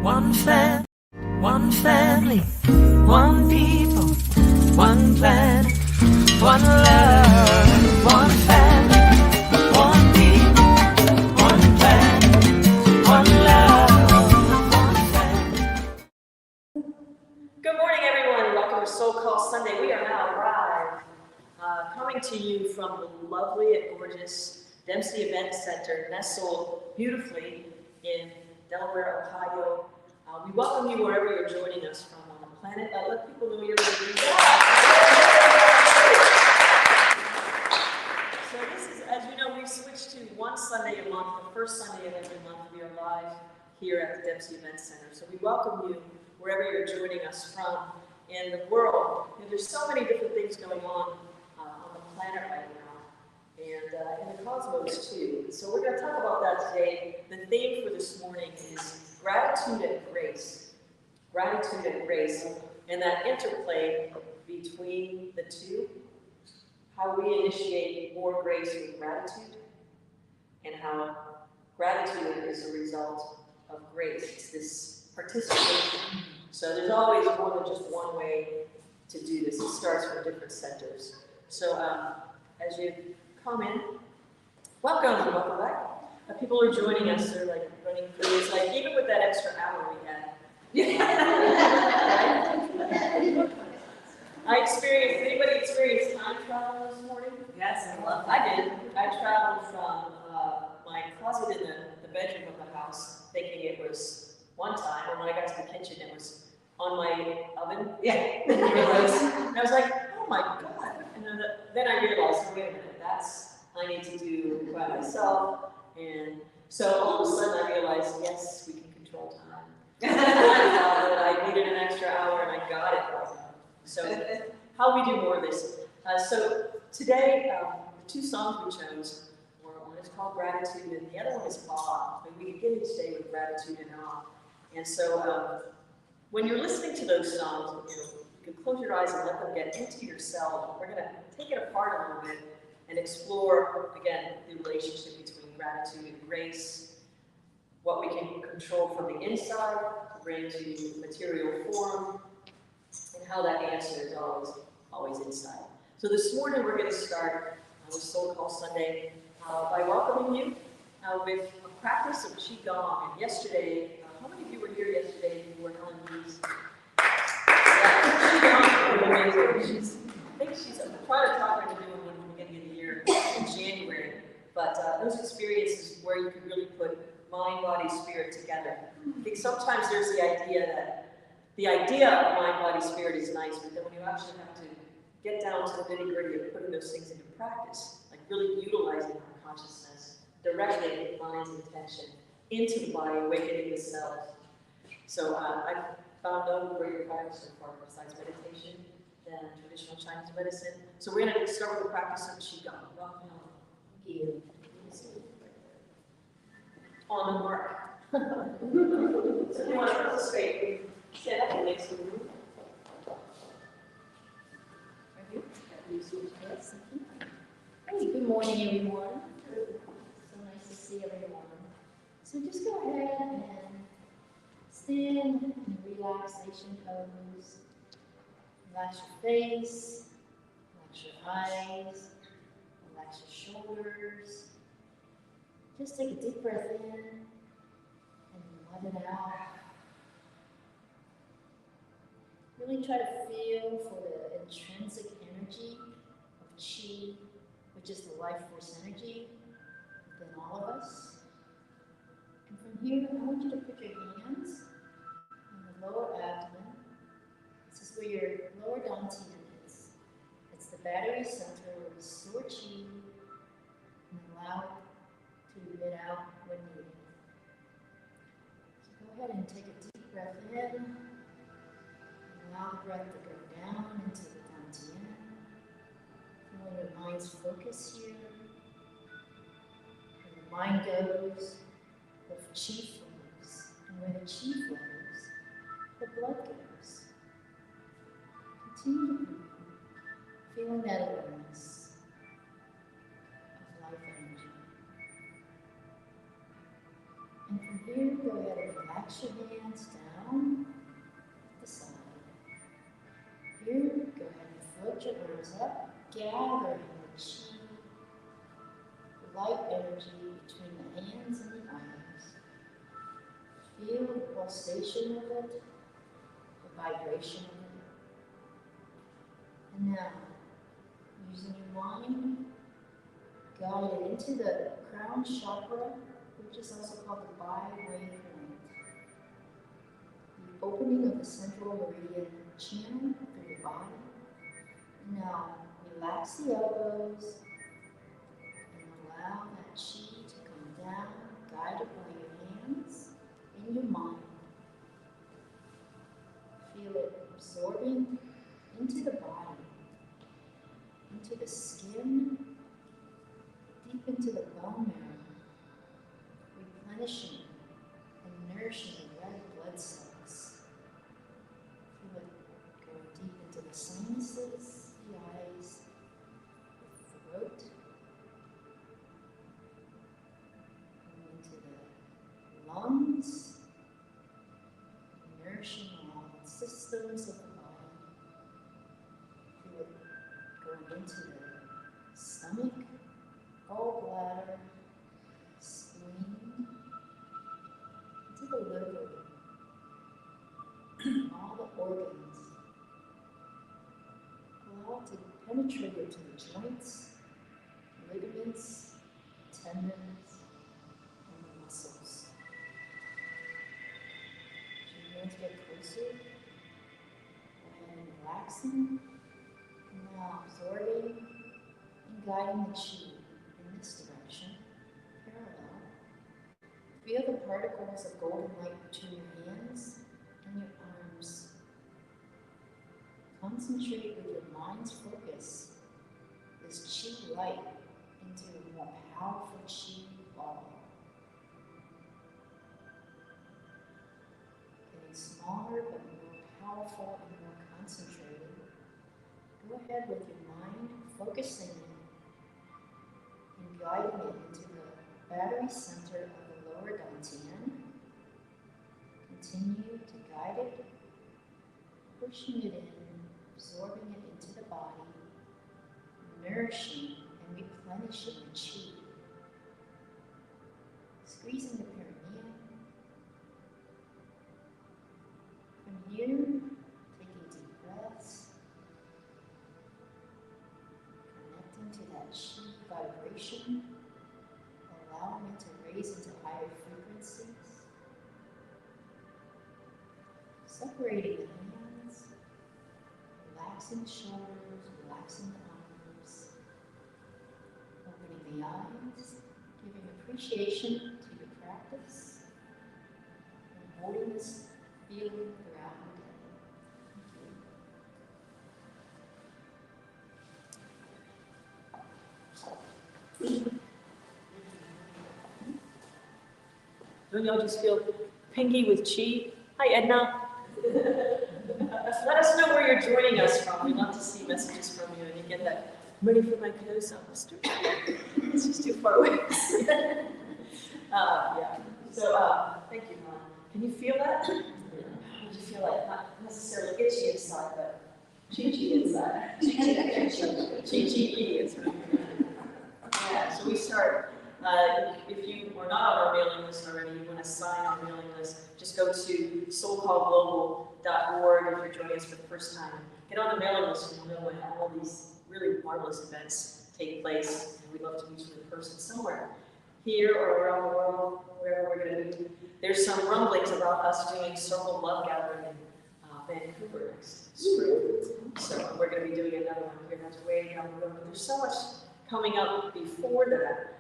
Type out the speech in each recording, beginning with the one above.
One family, one people, one planet, one love. One family, one people, one planet, one love. One family. Good morning, everyone. Welcome to SoulCall Sunday. We are now live, coming to you from the lovely and gorgeous Dempsey Event Center, nestled beautifully in Delaware, Ohio. We welcome you wherever you're joining us from on the planet. Let people know you're here. So this is, as you know, we've switched to one Sunday a month. The first Sunday of every month we are live here at the Dempsey Event Center. So we welcome you wherever you're joining us from in the world. And there's so many different things going on the planet right now, and in the cosmos too. So we're going to talk about that today. The theme for this morning is gratitude and grace. Gratitude and grace, and that interplay between the two. How we initiate more grace with gratitude, and how gratitude is a result of grace. It's this participation. So there's always more than just one way to do this. It starts from different centers. So as you come in, welcome back. People are joining us. They're like running through. It's like even with that extra hour we had. Anybody experienced time travel this morning? Yes, I did. I traveled from my closet in the bedroom of the house, thinking it was one time, and when I got to the kitchen, it was on my oven. Yeah. And I was like, oh my God. And then I realized, wait a minute, I need to do by myself. And so all of a sudden I realized, yes, we can control time. I thought that I needed an extra hour and I got it. So how we do more of this. So today, the two songs we chose were, one is called Gratitude and the other one is Awe. And we begin each day with gratitude and awe. And so when you're listening to those songs, you can close your eyes and let them get into yourself. We're going to take it apart a little bit and explore, again, the relationship between gratitude and grace, what we can control from the inside to bring to material form, and how that answer is always inside. So this morning we're going to start with SoulCall Sunday by welcoming you with a practice of Qigong. And yesterday, how many of you were here yesterday for Helen Lee's? Yeah, Qigong is amazing. I'm trying to talk her into doing one at the beginning of the year in January. But those experiences where you can really put mind, body, spirit together. I think sometimes there's the idea of mind, body, spirit is nice, but then when you actually have to get down to the nitty-gritty of putting those things into practice, like really utilizing our consciousness, directly mind's intention into the body, awakening the cells. So I've found no greater practice so far besides meditation than traditional Chinese medicine. So we're going to start with the practice of Qigong. Welcome. You. On the mark. So if you want to participate, stand up and make some room. Hey, good morning, everyone. So nice to see everyone. So just go ahead and stand in relaxation pose. Relax your face, relax your eyes. Relax your shoulders. Just take a deep breath in and let it out. Really try to feel for the intrinsic energy of Qi, which is the life force energy within all of us. And from here, I want you to put your hands on the lower abdomen. This is where your lower dantian is. It's the battery center where we store Qi and allow it to emit out when needed. So go ahead and take a deep breath in. Allow the breath to go down into the dantian. Feeling your mind's focus here. Where the mind goes, the Qi flows. And where the Qi flows, the blood goes. Continue to breathe. Feeling that awareness of life energy. And from here, go ahead and relax relax your hands down the side. Here, go ahead and float your arms up, gathering the chi, light energy between the hands and the arms. Feel the pulsation of it, the vibration of it. And now, using your mind, guide it into the crown chakra, which is also called the bi-way point. The opening of the central meridian channel through your body. Now, relax the elbows and allow that chi to come down, guided by your hands in your mind. Feel it absorbing into the body, into the skin, deep into the bone marrow, replenishing and nourishing the red blood cells. Feel it going deep into the sinuses, the eyes, the throat, going into the lungs, nourishing all the systems of the body. Feel it going into the stomach, gallbladder, spleen, into the liver, all the organs. Allow it to penetrate into the joints, ligaments, tendons, and the muscles. As your hands get closer, go ahead and relax them. Now absorbing and guiding the chi in this direction, parallel. Feel the particles of golden light between your hands and your arms. Concentrate with your mind's focus, this chi light, into a more powerful chi ball. Getting smaller but more powerful and more concentrated. Go ahead with your mind, focusing and guiding it into the battery center of the lower dantian. Continue to guide it, pushing it in, absorbing it into the body, nourishing and replenishing the chi. Squeezing the perineum. From here, taking deep breaths, connecting to that chi vibration, allowing it to raise into higher frequencies. Separating the hands, relaxing the shoulders, relaxing the arms, opening the eyes, giving appreciation to your practice, and holding this feeling throughout the day. Thank you. Don't y'all just feel pinky with chi? Hi, Edna. Let us know where you're joining us from. We'd love to see messages from you, and you get that. I'm ready for my close up, Mr. It's just too far away. Yeah. So, thank you, Mom. Can you feel that? Did you feel like not necessarily itchy inside, but chi-chi inside? Chi-chi-chi inside. Yeah. So we start. If you are not on our mailing list already, you want to sign on the mailing list, just go to SoulCallGlobal.org. If you're joining us for the first time, get on the mailing list and you'll know when all these really marvelous events take place. And we'd love to meet you in person somewhere, here or around the world, wherever we're going to be. There's some rumblings about us doing SoulCall Love Gathering in Vancouver next spring. So we're going to be doing another one here. That's way down the road. But there's so much coming up before that.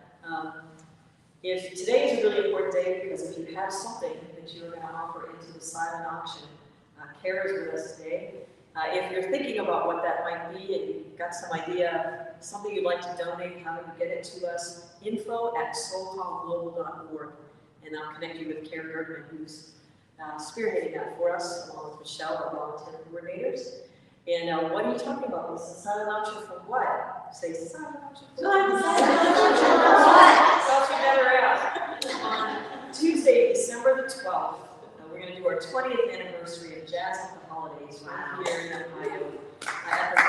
If today is a really important day, because if you have something that you are going to offer into the silent auction, Kara is with us today. If you're thinking about what that might be and you've got some idea, something you'd like to donate, how do you get it to us? info@soulcallglobal.org, and I'll connect you with Kara Gertman, who's spearheading that for us, along with Michelle, our volunteer coordinators. And what are you talking about? This is a silent auction for what? Say silent auction for what? Thought you better ask. On Tuesday, December the 12th, do our 20th anniversary of Jazz at the Holidays right here in Ohio at the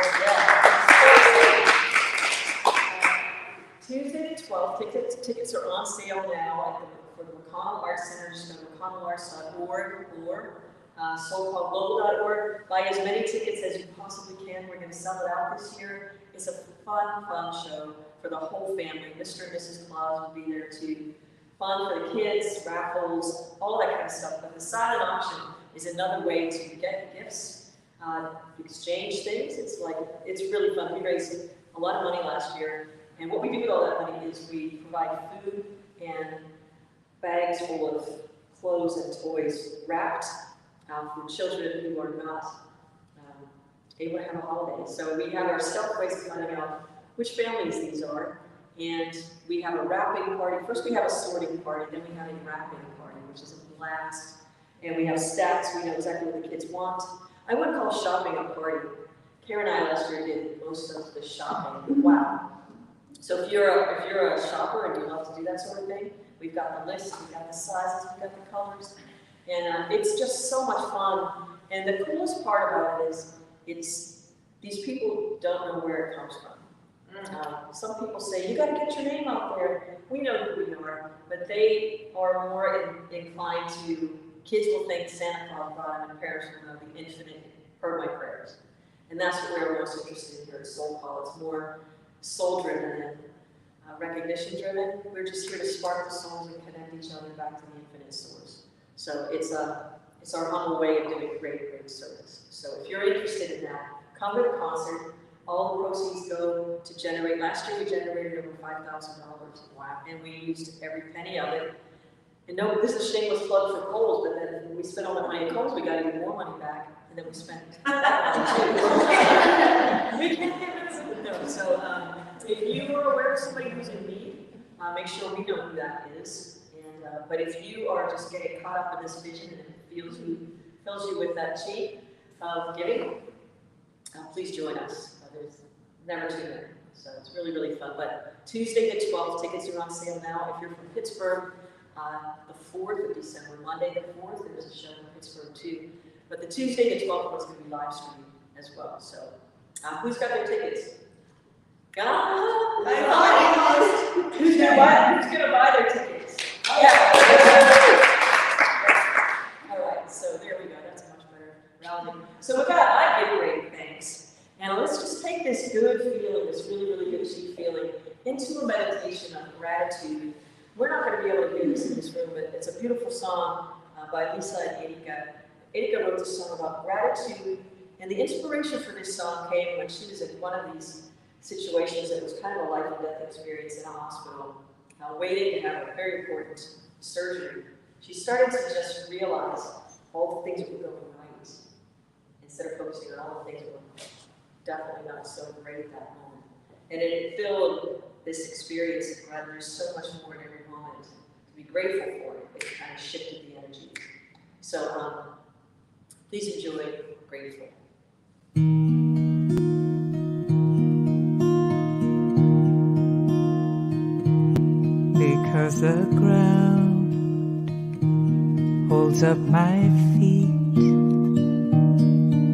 Tuesday the 12th. Tickets are on sale now for the McConnell Arts Center. Just go to McConnellarts.org or SoulCallGlobal.org. Buy as many tickets as you possibly can. We're going to sell it out this year. It's a fun show for the whole family. Mr. and Mrs. Claus will be there too. Fun for the kids, raffles, all that kind of stuff. But the silent auction is another way to get gifts, exchange things. It's really fun. We raised a lot of money last year. And what we do with all that money is we provide food and bags full of clothes and toys wrapped for children who are not able to have a holiday. So we have our stealth ways of finding out which families these are. And we have a wrapping party. First we have a sorting party, then we have a wrapping party, which is a blast. And we have stats, we know exactly what the kids want. I wouldn't call shopping a party. Karen and I last year did most of the shopping. Wow. So if you're a shopper and you love to do that sort of thing, we've got the list, we've got the sizes, we've got the colors, and it's just so much fun. And the coolest part about it is these people don't know where it comes from. Some people say, you got to get your name out there. We know who we are, but they are more inclined to, kids will think Santa Claus brought them, and parents will know the infinite heard my prayers. And that's what we're most interested in here at SoulCall. It's more soul-driven than recognition-driven. We're just here to spark the souls and connect each other back to the infinite source. So it's our humble way of doing great service. So if you're interested in that, come to the concert. All the proceeds go to generate. Last year we generated over $5,000. Wow. And we used every penny of it. And no, this is a shameless plug for Kohl's, but then when we spent all that money at Kohl's, we got even more money back. And then we spent that money too. We can't get rid of it. No. So if you are aware of somebody who's in need, make sure we know who that is. And but if you are just getting caught up in this vision and it fills you with that chi of giving, please join us. There's never too many, so it's really fun. But Tuesday the 12th, tickets are on sale now. If you're from Pittsburgh, the 4th of December, Monday the 4th, there's a show in Pittsburgh too. But the Tuesday the 12th one's going to be live streamed as well. So who's got their tickets? Who's going to buy their tickets? Yeah. All right, so there we go. That's a much better rally. So with that, I give great thanks. And let's just take this good feeling, this really good chi feeling, into a meditation of gratitude. We're not going to be able to hear this in this room, but it's a beautiful song by Lisa and Erika. Erika wrote this song about gratitude, and the inspiration for this song came when she was in one of these situations that was kind of a life and death experience in a hospital, waiting to have a very important surgery. She started to just realize all the things that were going right, instead of focusing on all the things that were definitely not so great at that moment. And it filled this experience of gratitude. There's so much more in every moment to be grateful for. It kind of shifted the energy. So please enjoy Grateful. Because the ground holds up my feet,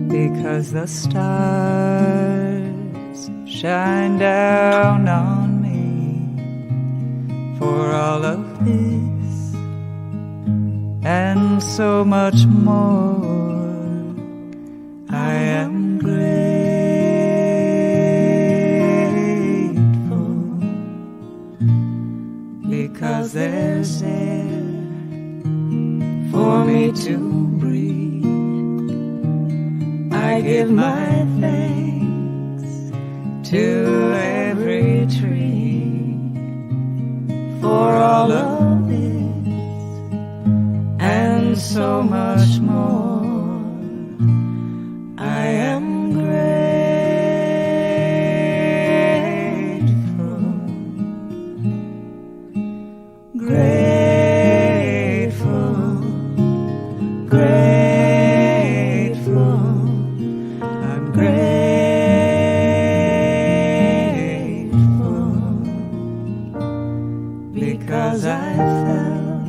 because the stars shine down on me, for all of this and so much more, I am grateful, because there's air for me to breathe. I give my thanks to every tree for all of this and so much more. I am grateful, grateful. I'm grateful because I felt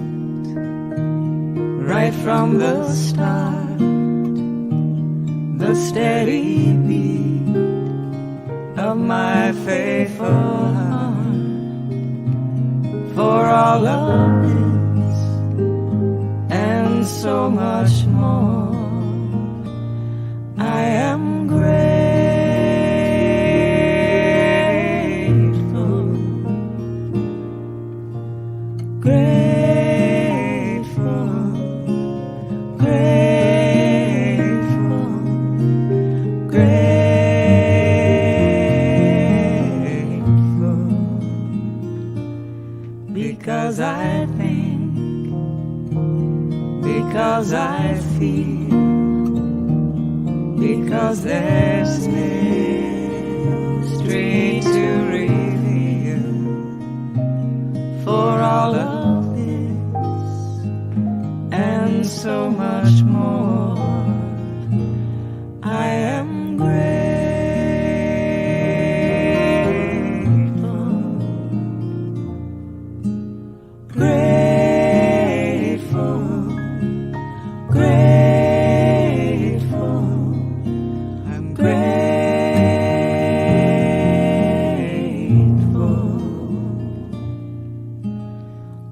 right from the will start the steady beat of my faithful heart. For all of this and so much more, I am grateful. Grateful, grateful, grateful, because I think, because I feel, because there's mystery to reveal. For all of this and so much more, I am grateful. Grateful, grateful, I'm grateful.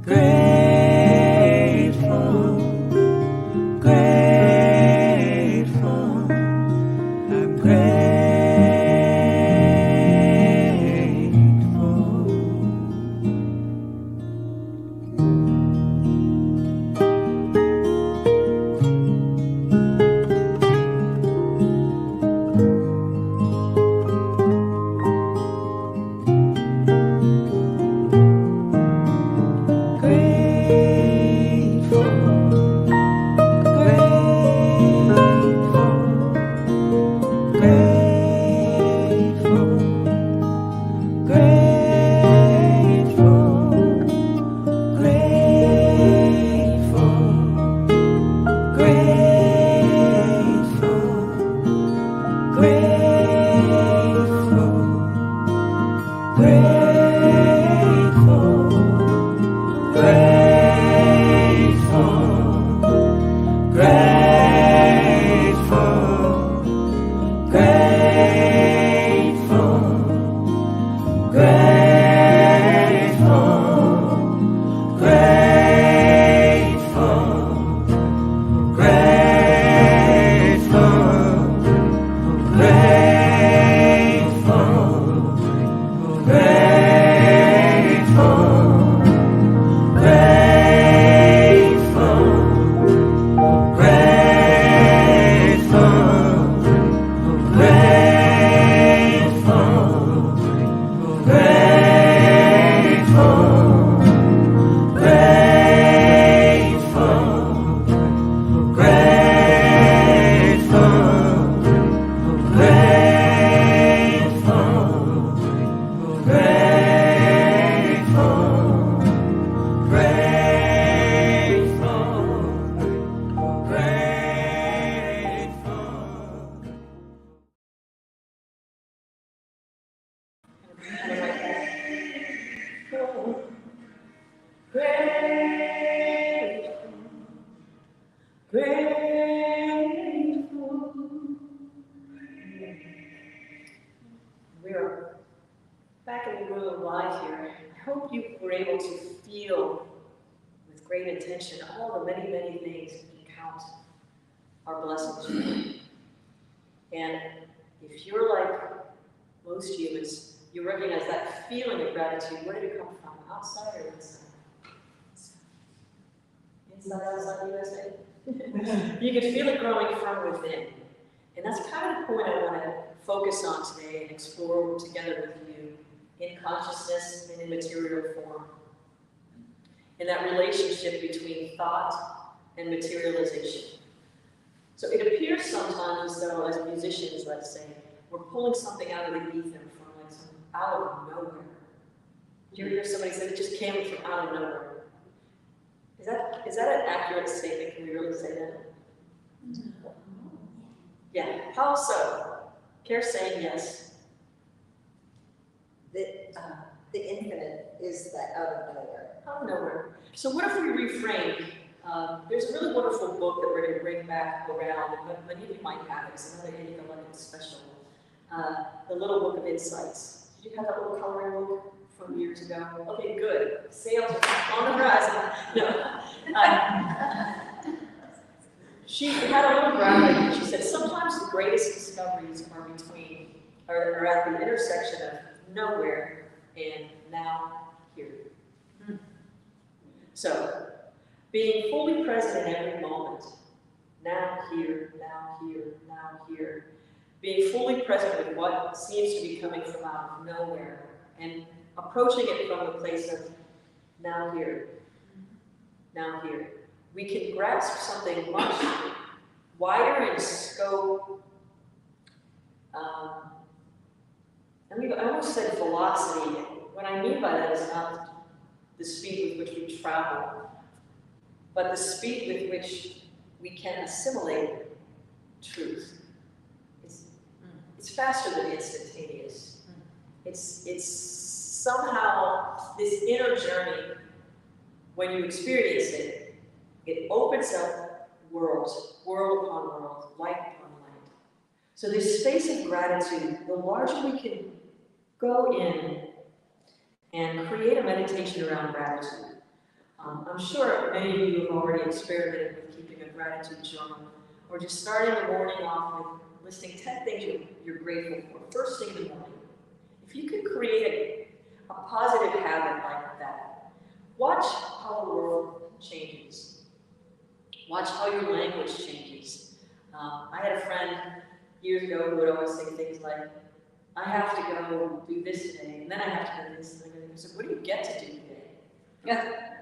Grateful, grateful, I'm grateful. We're back in the room live here. I hope you were able to feel with great intention all the many, many things we can count our blessings. And if you're like most humans, you recognize that feeling of gratitude. Where did it come from? Outside or inside? Inside, outside, USA? You can feel it growing from within. And that's kind of the point I want to focus on today and explore together with you in consciousness and in material form. And that relationship between thought and materialization. So it appears sometimes as though, as musicians, let's say, we're pulling something out of the ether from like some out of nowhere. Did you ever hear somebody say it just came from out of nowhere? Is that an accurate statement? Can we really say that? Yeah. How so? Care saying yes. The infinite is that out of nowhere. Out of nowhere. So what if we reframe There's a really wonderful book that we're going to bring back around, but many of you might have it. It's another Indigo London special. The Little Book of Insights. Did you have that little coloring book from years ago? Okay, good. Sales are on the horizon. No. She had a little graphic, and she said, sometimes the greatest discoveries are at the intersection of nowhere and now here. So, being fully present in every moment, now here, now here, now here, being fully present with what seems to be coming from out of nowhere, and approaching it from the place of now here, now here. We can grasp something much wider in scope. I almost said velocity. What I mean by that is not the speed with which we travel, but the speed with which we can assimilate truth. It's faster than instantaneous. It's somehow this inner journey, when you experience it, it opens up worlds, world upon world, light upon light. So this space of gratitude, the larger we can go in and create a meditation around gratitude. I'm sure many of you have already experimented with keeping a gratitude journal, or just starting the morning off with listing 10 things you're grateful for, first thing in the morning. If you can create a positive habit like that, watch how the world changes. Watch how your language changes. I had a friend years ago who would always say things like, I have to go do this today, and then I have to do this, and then I said, what do you get to do today? Yeah.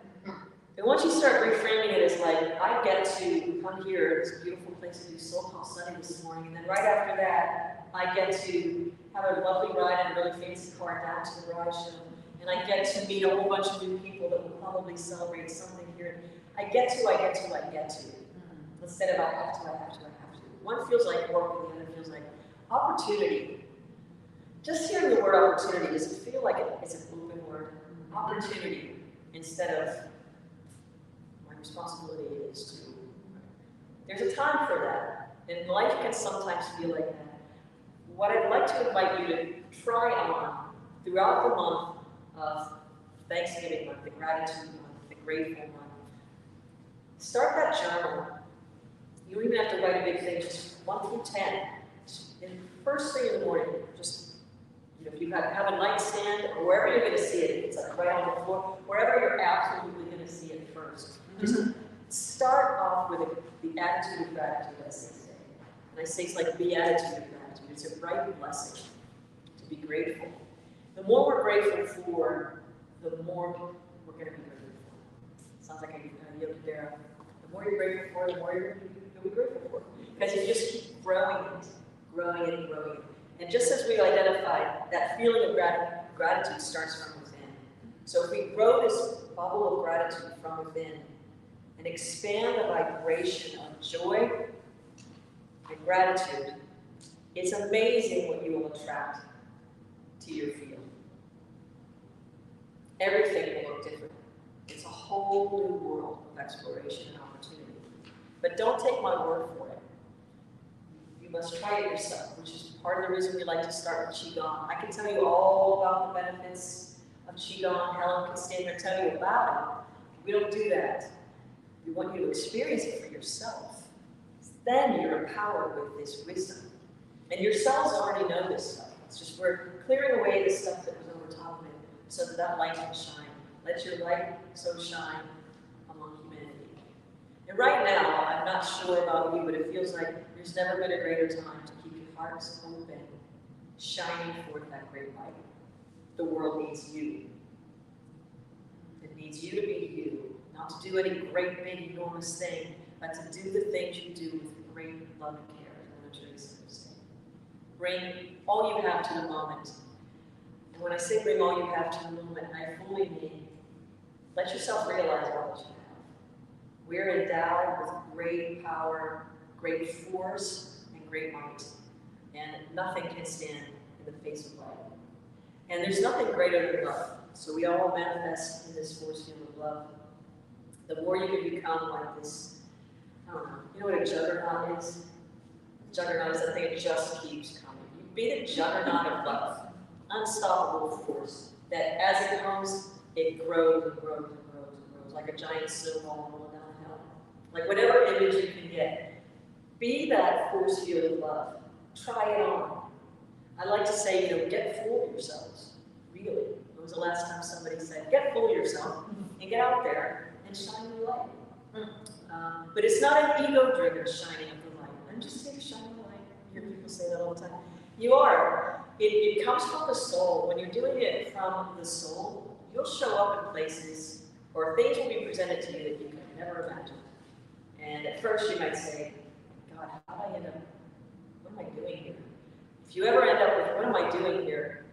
And once you start reframing it as like, I get to come here, this beautiful place to do SoulCall study this morning, and then right after that, I get to have a lovely ride in a really fancy car down to the garage show, and I get to meet a whole bunch of new people that will probably celebrate something here. I get to. Instead of I have to. One feels like work, and the other feels like opportunity. Just hearing the word opportunity, does it feel like it's an open word? Opportunity, instead of my responsibility is to. There's a time for that, and life can sometimes feel like that. What I'd like to invite you to try on throughout the month of Thanksgiving month, the gratitude month, the grateful month, start that journal. You don't even have to write a big thing, just 1 through 10. And first thing in the morning, just, if you have a nightstand or wherever you're going to see it, it's like right on the floor, wherever you're absolutely going to see it first. Just start off with the attitude of gratitude, as they say. And I say it's like the attitude of gratitude. It's a right blessing to be grateful. The more we're grateful for, the more we're going to be grateful for. Sounds like a yoga there. The more you're grateful for, the more you'll be grateful for. Because you just keep growing it. And just as we identified, that feeling of gratitude starts from within. So if we grow this bubble of gratitude from within and expand the vibration of joy and gratitude, it's amazing what you will attract to your field. Everything will look different. It's a whole new world of exploration and opportunity. But don't take my word for it. You must try it yourself, which is part of the reason we like to start with Qigong. I can tell you all about the benefits of Qigong. Helen can stand here and tell you about it. We don't do that. We want you to experience it for yourself. Then you're empowered with this wisdom. And your cells already know this stuff. It's just we're clearing away the stuff that was over top of it so that that light can shine. Let your light so shine among humanity. And right now, I'm not sure about you, but it feels like there's never been a greater time to keep your hearts open, shining forth that great light. The world needs you. It needs you to be you, not to do any great, big, enormous thing, but to do the things you do with great love and care, as Mother Teresa would say. Bring all you have to the moment. And when I say bring all you have to the moment, I fully mean let yourself realize all that you have. We're endowed with great power, great force, and great might. And nothing can stand in the face of light. And there's nothing greater than love. So we all manifest in this force field of love. the more you can become like this, I don't know, you know what a juggernaut is? A juggernaut is that thing that just keeps coming. You be the juggernaut of love, unstoppable force, that as it comes, it grows and grows and grows and grows, like a giant snowball rolling down the hill. Like whatever image you can get, be that force field of love. Try it on. I like to say, get full of yourselves. Really. When was the last time somebody said, get full of yourself and get out there and shine your light? But it's not an ego-driven shining of the light. I'm just here to shine the light. You hear people say that all the time. You are. It comes from the soul. When you're doing it from the soul, you'll show up in places or things will be presented to you that you could never imagine. And at first you might say, God, how did I end up? What am I doing here? If you ever end up with, what am I doing here?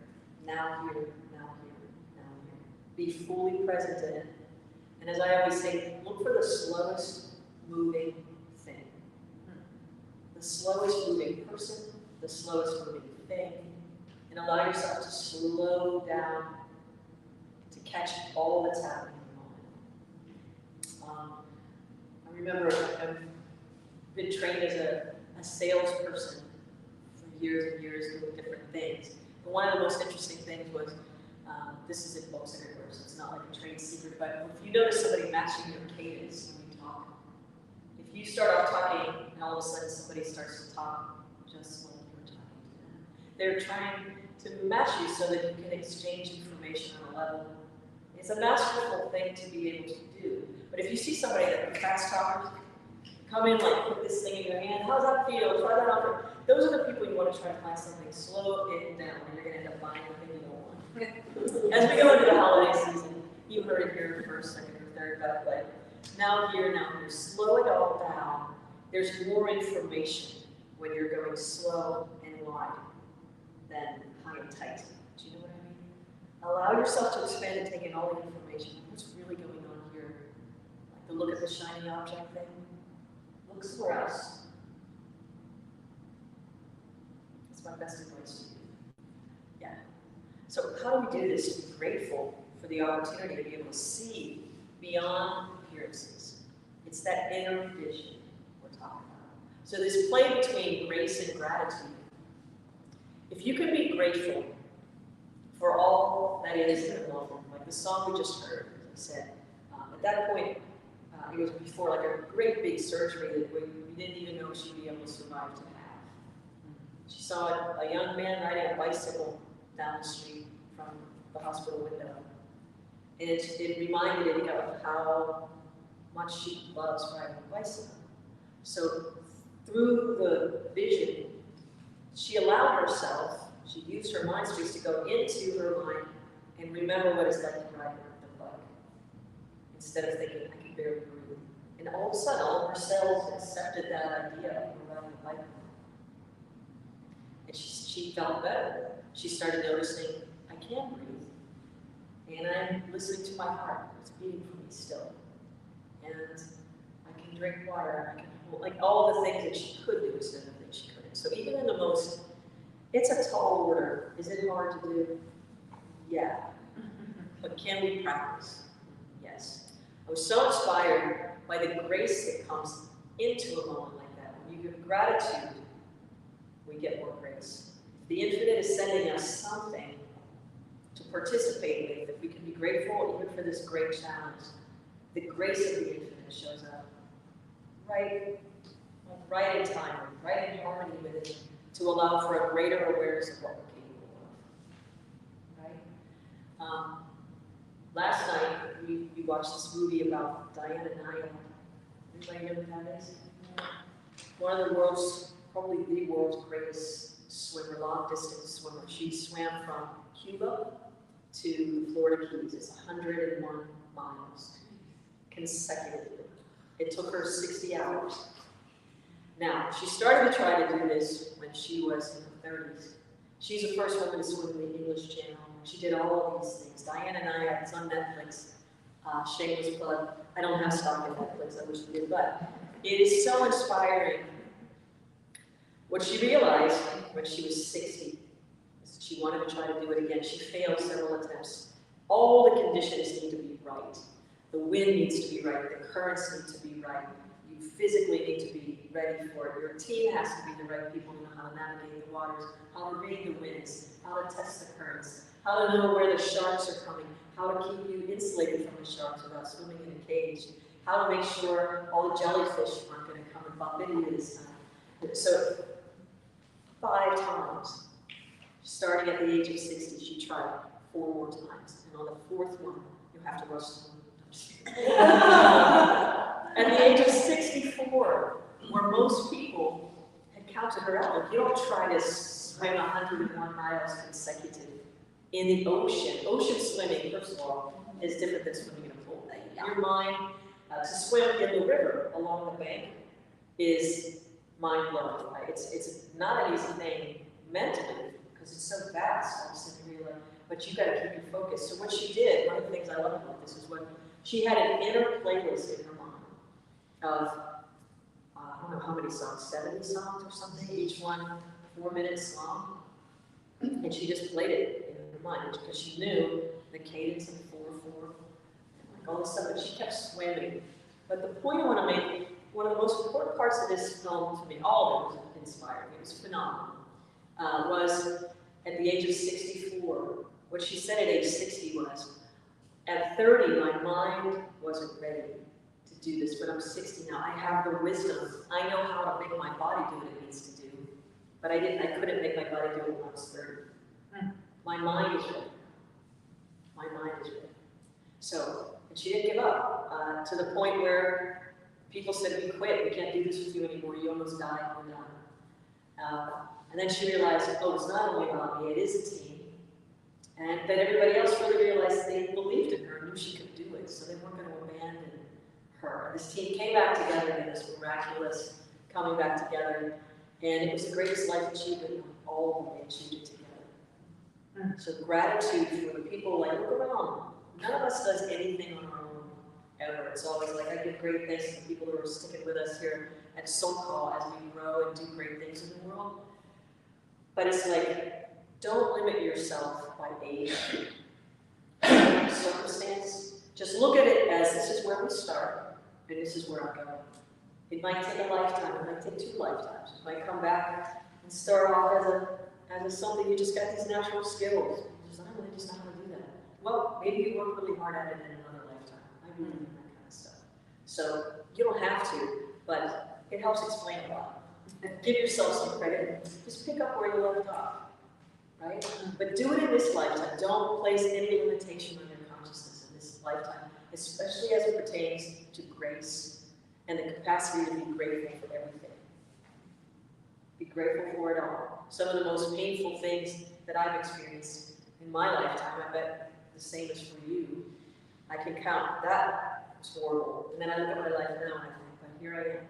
Now here, now here, now here. Be fully present in it. And as I always say, look for the slowest moving thing. The slowest moving person, the slowest moving thing. And allow yourself to slow down to catch all that's happening in the moment. I remember I've been trained as a salesperson for years and years doing different things. But one of the most interesting things was, this is in books everywhere, so it's not like a trade secret, but if you notice somebody matching your cadence when you talk, if you start off talking and all of a sudden somebody starts to talk just like you're talking to them, they're trying to match you so that you can exchange information on a level. It's a masterful thing to be able to do. But if you see somebody that fast talkers, come in like put this thing in your hand, how's that feel? Try that on. Those are the people you want to try to find something, slow it down, and you're going to end up buying the thing you don't want. As we go into the holiday season, you heard it here first, second, or third, but like now here, slow it all down. There's more information when you're going slow and wide than high and tight. Do you know what I mean? Allow yourself to expand and take in all the information. What's really going on here? Like the look at the shiny object thing. Look somewhere else. That's my best advice to you. Yeah. So how do we do this? Be grateful for the opportunity to be able to see beyond appearances. It's that inner vision we're talking about. So this play between grace and gratitude. If you can be grateful for all that is in the moment, like the song we just heard, as I said, at that point, it was before like a great big surgery that we didn't even know she'd be able to survive to have. She saw a young man riding a bicycle down the street from the hospital window. And it reminded me of how much she loves riding a bicycle. So through the vision, she allowed herself, she used her mind space to go into her mind and remember what it's like to ride the bike. Instead of thinking, I can barely breathe. And all of a sudden, all of her cells accepted that idea of riding the bike. And she felt better. She started noticing, I can breathe. And I'm listening to my heart. It's beating for me still. And I can drink water. I can hold, like all the things that she could do instead of the things she couldn't. So even in the most, it's a tall order. Is it hard to do? Yeah. But can we practice? Yes. I was so inspired by the grace that comes into a moment like that. When you give gratitude, we get more grace. The infinite is sending us something to participate with. If we can be grateful even for this great challenge, the grace of the infinite shows up right in time, right in harmony with it, to allow for a greater awareness of what we're capable of. Right? Last night, we watched this movie about Diana Nyad. Anybody know who that is? One of the world's, probably the world's greatest swimmer, long-distance swimmer. She swam from Cuba to the Florida Keys. It's 101 miles consecutively. It took her 60 hours. Now, she started to try to do this when she was in her 30s. She's the first woman to swim in the English Channel. She did all of these things. Diana Nyad, it's on Netflix. Shameless plug. I don't have stock in Netflix, I wish I did, but it is so inspiring. What she realized when she was 60 is she wanted to try to do it again. She failed several attempts. All the conditions need to be right. The wind needs to be right, the currents need to be right. You physically need to be ready for it. Your team has to be the right people who know how to navigate the waters, how to read the winds, how to test the currents, how to know where the sharks are coming, how to keep you insulated from the sharks without swimming in a cage, how to make sure all the jellyfish aren't going to come and bump into you this time. So 5 times, starting at the age of 60, she tried 4 more times. And on the 4th one, you have to rush to At the age of 64, where most people had counted her out, like, you don't try to swim 101 miles consecutive in the ocean. Ocean swimming, first of all, is different than swimming in a pool. Your mind, to swim in the river along the bank is mind-blowing. Right? It's not an easy thing mentally, because it's so fast, all of a sudden you realize, but you got to keep your focus. So what she did, one of the things I love about this is what she had an inner playlist in her mind of, I don't know how many songs, 70 songs or something, each one 4 minutes long. And she just played it in her mind because she knew the cadence of 4/4, like all this stuff, but she kept swimming. But the point I want to make, one of the most important parts of this film to me, all of it was inspiring, it was phenomenal, was at the age of 64. What she said at age 60 was, at 30, my mind wasn't ready to do this, but I'm 60 now. I have the wisdom. I know how to make my body do what it needs to do, but I couldn't make my body do it when I was 30. My mind is ready. My mind is ready. So, and she didn't give up, to the point where people said, we quit, we can't do this with you anymore, you almost died, we're done. And then she realized, oh, it's not only about me, it is a team. And then everybody else really realized they believed in her, knew she could do it, so they weren't going to abandon her. This team came back together in this miraculous coming back together, and it was the greatest life achievement of all of them. They achieved it together. So gratitude for the people, like, look around. None of us does anything on our own, ever. It's always like, I give great thanks to the people who are sticking with us here at SoulCall as we grow and do great things in the world. But it's like, don't limit yourself by age, circumstance. Just look at it as this is where we start, and this is where I'm going. It might take a lifetime, it might take 2 lifetimes. It might come back and start off as something, you just got these natural skills. You just, I don't really just know how to do that. Well, maybe you work really hard at it in another lifetime. I believe in that kind of stuff. So you don't have to, but it helps explain a lot. Give yourself some credit. Just pick up where you left off. Right? But do it in this lifetime. Don't place any limitation on your consciousness in this lifetime, especially as it pertains to grace and the capacity to be grateful for everything. Be grateful for it all. Some of the most painful things that I've experienced in my lifetime, I bet the same is for you. I can count. That was horrible. And then I look at my life now and I think, but here I am.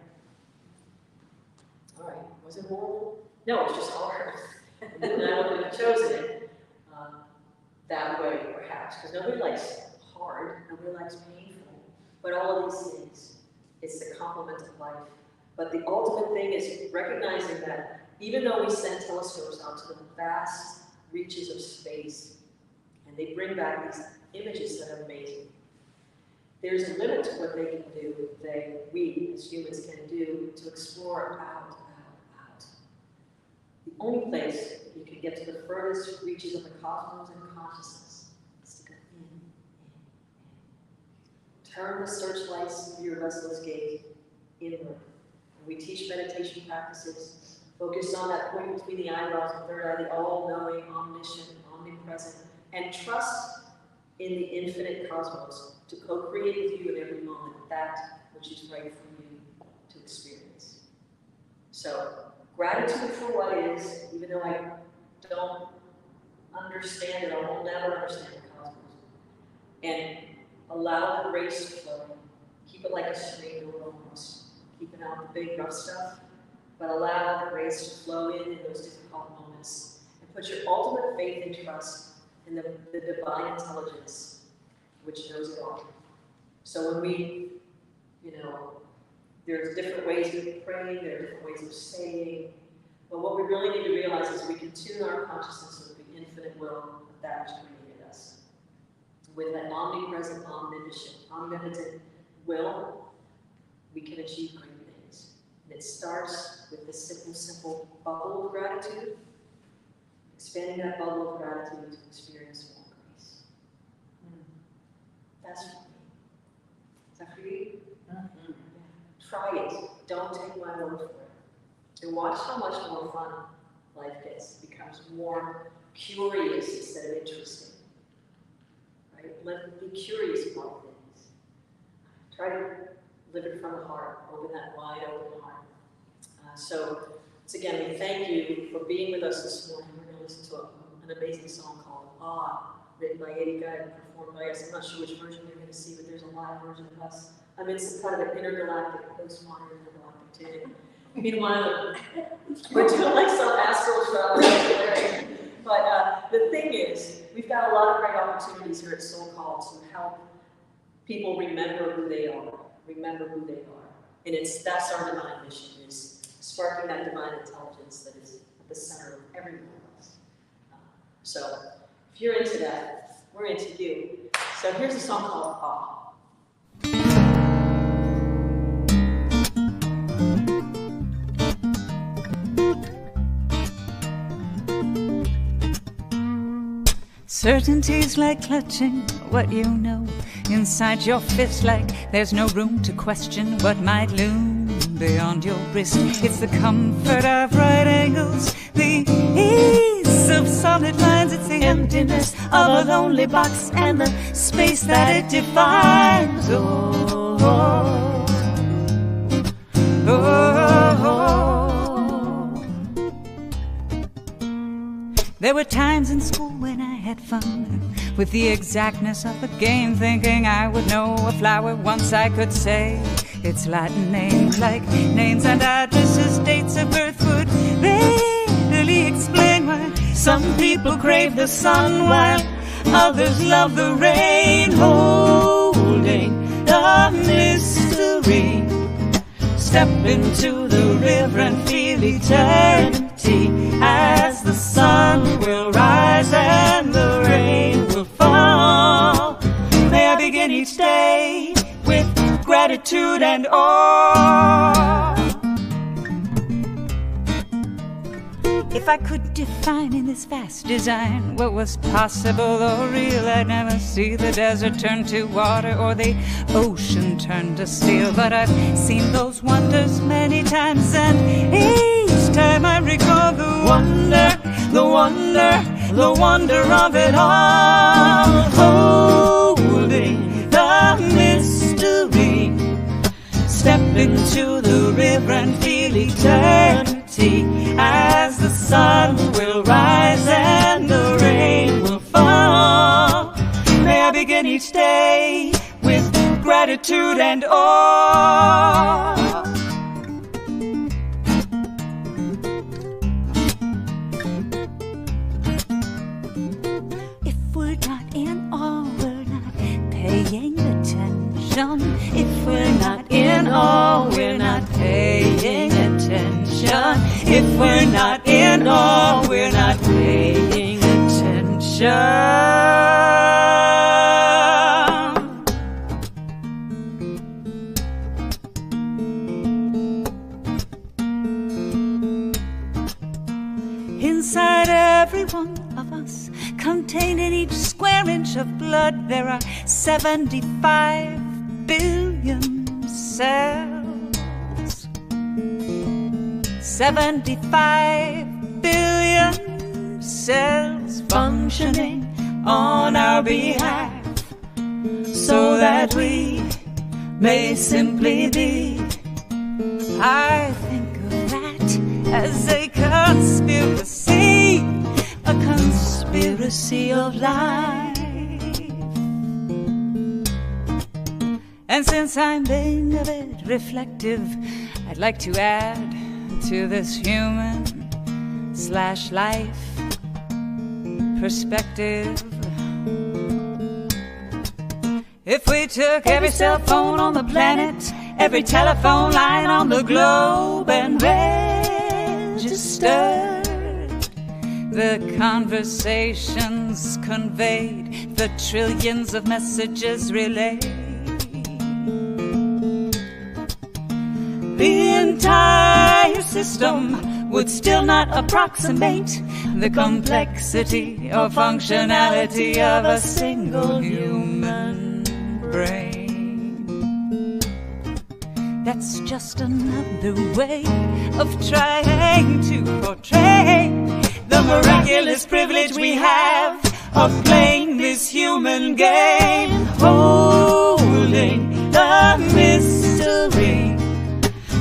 All right, was it horrible? No, it's just hard. And I wouldn't have chosen it that way, perhaps, because nobody likes hard, nobody likes painful. But all of these things, it's the complement of life. But the ultimate thing is recognizing that even though we send telescopes out to the vast reaches of space, and they bring back these images that are amazing, there's a limit to what they can do, we as humans can do to explore out. The only place you can get to the furthest reaches of the cosmos and consciousness is to go in. Turn the searchlights of your restless gaze inward. We teach meditation practices. Focus on that point between the eyebrows and third eye, the all-knowing, omniscient, omnipresent, and trust in the infinite cosmos to co-create with you in every moment that which is right for you to experience. So, gratitude for what is, even though I don't understand it, I will never understand the cosmos. And allow the grace to flow. Keep it like a stream almost. Keeping out the big rough stuff, but allow the grace to flow in those difficult moments. And put your ultimate faith and trust in the divine intelligence, which knows it all. So when we, there's different ways of praying, there are different ways of saying, but what we really need to realize is we can tune our consciousness with the infinite will of that which created us. with an omnipresent, omnipotent will, we can achieve great things. And it starts with this simple bubble of gratitude, expanding that bubble of gratitude to experience more grace. That's for me. Is that for you? Mm-hmm. Yeah. Try it. Don't take my word for it. And watch how much more fun life gets. It becomes more curious instead of interesting. Right? Be curious about things. Try to live it from the heart. Open that wide open heart. So, once again, we thank you for being with us this morning. We're going to listen to an amazing song called Ah, written by Eddie Guy and performed by us. I'm not sure which version you're going to see, but there's a live version of us. I'm in some kind of an intergalactic, postmodern intergalactic tune. Meanwhile, we're doing like some astral travel. But the thing is, we've got a lot of great opportunities here at SoulCall to help people remember who they are. And that's our divine mission, is sparking that divine intelligence that is at the center of every one of us. So if you're into that, we're into you. So here's a song called Ah. Certainty's like clutching what you know inside your fist, like there's no room to question what might loom beyond your wrist. It's the comfort of right angles, the ease of solid lines. It's the emptiness of a lonely box and the space that it defines. Oh, oh, oh, oh. There were times in school when I had fun with the exactness of the game, thinking I would know a flower once I could say its Latin name, like names and addresses, dates of birth would readily explain why some people crave the sun while others love the rain. Holding the mystery, step into the river and feel eternity as the sun will rise and the rain will fall. May I begin each day with gratitude and awe. If I could define in this vast design what was possible or real, I'd never see the desert turn to water or the ocean turn to steel. But I've seen those wonders many times, and each time I recall the wonder, the wonder, the wonder of it all. Holding the mystery, step into the river and feel eternity as the sun will rise and the rain will fall. May I begin each day with gratitude and awe. If we're not in awe, we're not paying attention. If we're not in awe, we're not paying attention. If we're not in awe, we're not paying attention. Inside every one of us, contained in each square inch of blood, there are 75 billion cells. 75 billion cells functioning on our behalf, so that we may simply be. I think of that as a conspiracy of life. And since I'm being a bit reflective, I'd like to add to this human/life perspective. If we took every cell phone on the planet, every telephone line on the globe, and registered the conversations conveyed the trillions of messages relayed. The entire system would still not approximate the complexity or functionality of a single human brain. That's just another way of trying to portray the miraculous privilege we have of playing this human game, holding the mystery.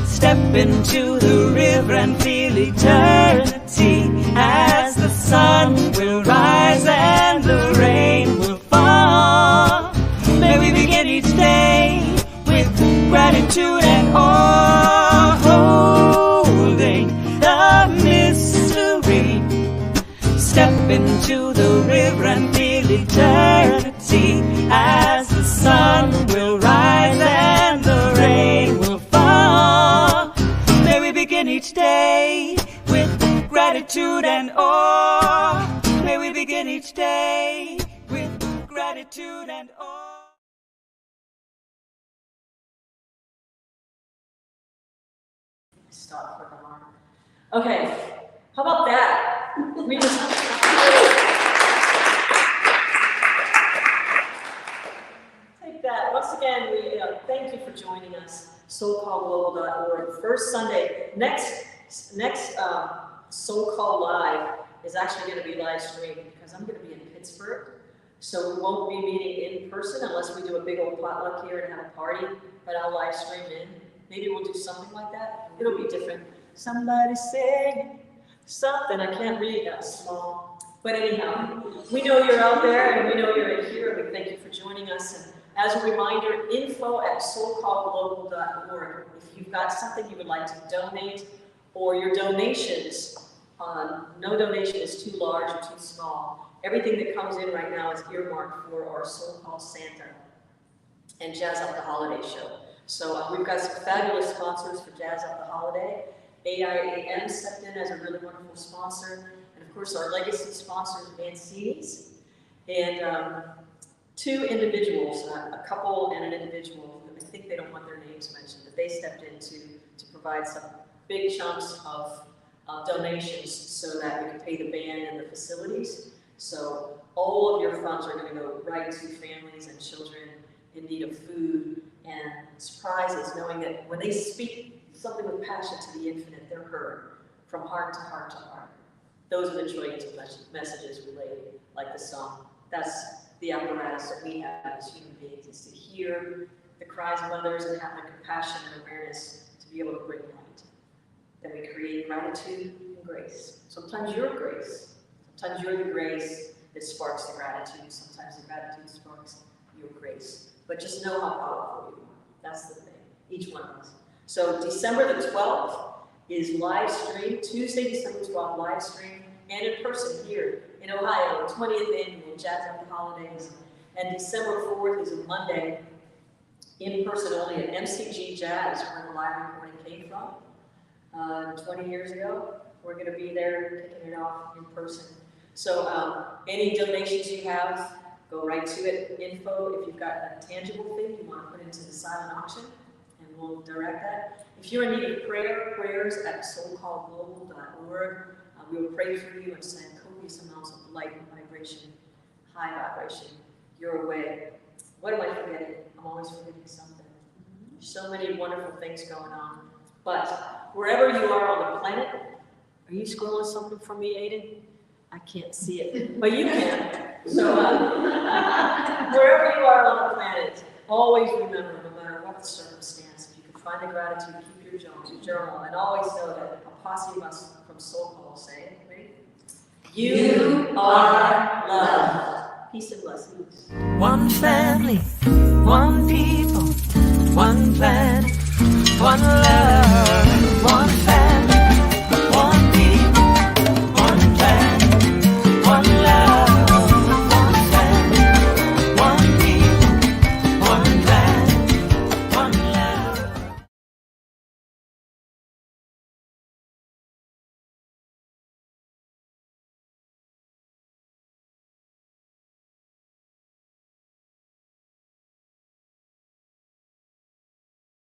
Step into the river and feel eternity as the sun will rise and the rain will fall. May we begin each day with gratitude and awe, holding the mystery. Step into the river and feel eternity as the sun will rise and the rain will fall. May we begin each day with gratitude and awe. May we begin each day with gratitude and awe. Stop for the alarm. Okay, how about that? We just take that. Once again, we thank you for joining us. SoulCallGlobal.org. First Sunday. Next SoulCall Live is actually going to be live streamed because I'm going to be in Pittsburgh. So we won't be meeting in person unless we do a big old potluck here and have a party, but I'll live stream in. Maybe we'll do something like that. It'll be different. Somebody say something. I can't read that small. But anyhow, we know you're out there and we know you're here, and we thank you for joining us. And as a reminder, info@soulcallglobal.org. If you've got something you would like to donate, or your donations, no donation is too large or too small. Everything that comes in right now is earmarked for our SoulCall Santa and Jazz Up the Holiday show. So we've got some fabulous sponsors for Jazz Up the Holiday. AIAM stepped in as a really wonderful sponsor. And of course, our legacy sponsors, Mancini's, and two individuals, a couple and an individual. I think they don't want their names mentioned, but they stepped in to provide some big chunks of donations so that we could pay the band and the facilities. So all of your funds are going to go right to families and children in need of food and surprises, knowing that when they speak something with passion to the infinite, they're heard from heart to heart to heart. Those are the joyous messages relayed, like the song. That's the apparatus that we have as human beings, is to hear the cries of others and have the compassion and awareness to be able to bring light. Then we create gratitude and grace. Sometimes you're grace. Sometimes you're the grace that sparks the gratitude. Sometimes the gratitude sparks your grace. But just know how powerful you are. That's the thing. Each one of us. So December the 12th is live stream. Tuesday, December 12th, live stream. And in person here in Ohio, 20th annual Jazz Up the Holidays. And December 4th is a Monday, in person only at MCG Jazz, where the live recording came from 20 years ago. We're going to be there kicking it off in person. So any donations you have, go right to it. Info, if you've got a tangible thing you want to put into the silent auction, and we'll direct that. If you're in need of prayer, prayers at SoulCallGlobal.org. We will pray for you and send copious amounts of light and vibration, high vibration, your way. What am I forgetting? I'm always forgetting something. There's so many wonderful things going on. But wherever you are on the planet, are you scrolling something for me, Aiden? I can't see it, but you can. So wherever you are on the planet, always remember, no matter what the circumstance, if you can find the gratitude, keep your journal, and always know that a posse of us from SoulCall say, ready? You are love. Peace and blessings. One family, one people, one planet, one love, one